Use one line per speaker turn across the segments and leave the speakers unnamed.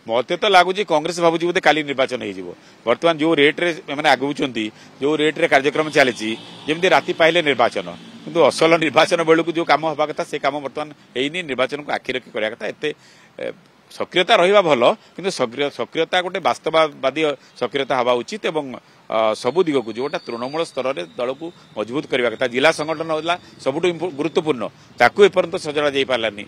मत तो लगुच कांग्रेस भावुँ बोधे काली निर्वाचन हो बर्तमान जो रेट्रे मैंने आगुंट जो रेट्रे कार्यक्रम चली जमी राति पाइले निर्वाचन किंतु असल निर्वाचन बेलू जो कम हवा कथा से कम बर्तमान होनी निर्वाचन को आखि रखी करा कथा एत सक्रियता रहा भल कि सक्रियता गोटे वास्तववादी सक्रियता हवा उचित एवं सबु दिग को जोटा तृणमूल स्तर में दल को मजबूत करने कथा जिला संगठन होगा सबुठ गुरुत्वपूर्ण ताकू एपर्यंत सजड़ा जा पारानी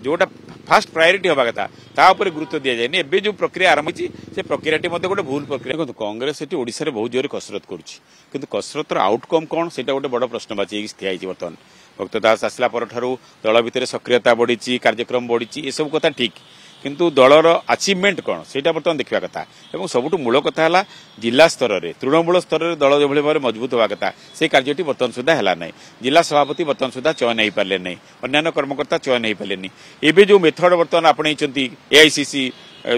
जोटा फास्ट प्रायोरिटी हवा कथा तापर गुरुत्व दि जाए एवं जो प्रक्रिया आरंभ से प्रक्रिया गोटे भूल प्रक्रिया देखो कांग्रेस ये ओडिशा बहुत जोर कसरत करुँच कसरतर आउटकम कौन से गोटे बड़ प्रश्नवाची ठिया बर्तमान भक्त दास आसला पर दल भितर सक्रियता बढ़ी कार्यक्रम बढ़ी ये सब कथा ठीक किंतु दलर अचिवमेंट कौन से बर्तमान देखा कथा और सबुठ मूल कथा है जिला स्तर में तृणमूल स्तर में दल जो भाव मजबूत हवा कथा से कार्यटी बर्तमान सुधा है ना जिला सभापति बर्तमान सुधा चयन हो पारे ना अन्य कर्मकर्ता चयन हो पारे एवं जो मेथड बर्तमान आपणई एआईसीसी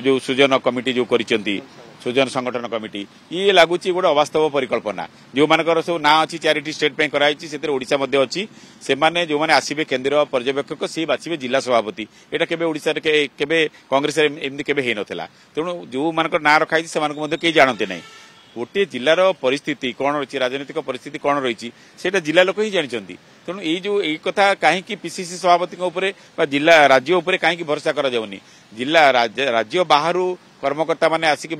जो सृजन कमिटी जो कर सृजन संगठन कमिटी ये लगुच गोटे अवास्तव परिकल्पना जो मानकर सब ना अच्छी 4टी स्टेट कराई से ओडिशा अच्छी से जो मैंने आसवे केन्द्र पर्यवेक्षक सी बाछे जिला सभापति यहाँ केवे ओडिशा केवे कांग्रेस एमती केवे हो नाला तेणु जो मानकर ना रखाई से कई जानते ना गोटे जिलार परिस्थिति कौन रही राजनीतिक परिस्थिति कौन रही से जिला लोक ही जानते तेणु ये कथा कहीं पीसीसी सभापति जिला राज्य उपर कहीं भरोसा कराऊनी जिला राज्य बाहर कर्मकर्ता माने आसिकी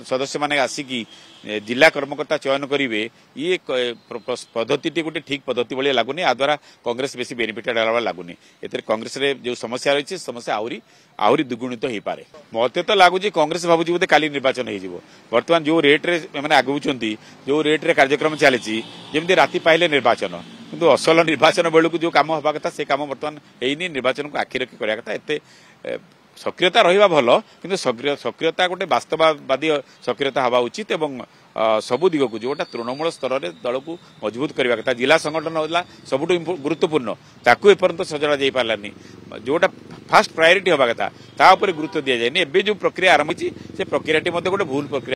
सदस्य माने आसिकी जिला कर्मकर्ता चयन करेंगे ये पद्धति गोटे ठीक पद्धति भाई लगुनि आ द्वारा कांग्रेस बेसी बेनिफिटेड लगुनि ए कांग्रेस जो समस्या रही समस्या आहरी द्विगुणित हो पारे मत तो लगुच कांग्रेस भावुँ बोधे काली निर्वाचन हो बर्तमान जो रेट्रे मैंने आगुंट जो रेट्रे कार्यक्रम चली जमी राति पाइले निर्वाचन किंतु असल निर्वाचन बेलू जो कम हवा कथा से कम बर्तमान होनी निर्वाचन को आखि रखी करा कथा एत सक्रियता रहा भल कि सक्रियता गोटे वास्तववादी सक्रियता हवा उचित एवं सबु दिग को जोटा तृणमूल स्तर में दल को मजबूत करने कथा जिला संगठन होगा सबुठ गुरुत्वपूर्ण ताकू एपर्यंत सजड़ा जा पारानी जोटा फास्ट प्रायोरिटी हवा कथा तापर गुरुत्व दि जाए एवं जो प्रक्रिया आरंभ से प्रक्रिया गोटे भूल प्रक्रिया।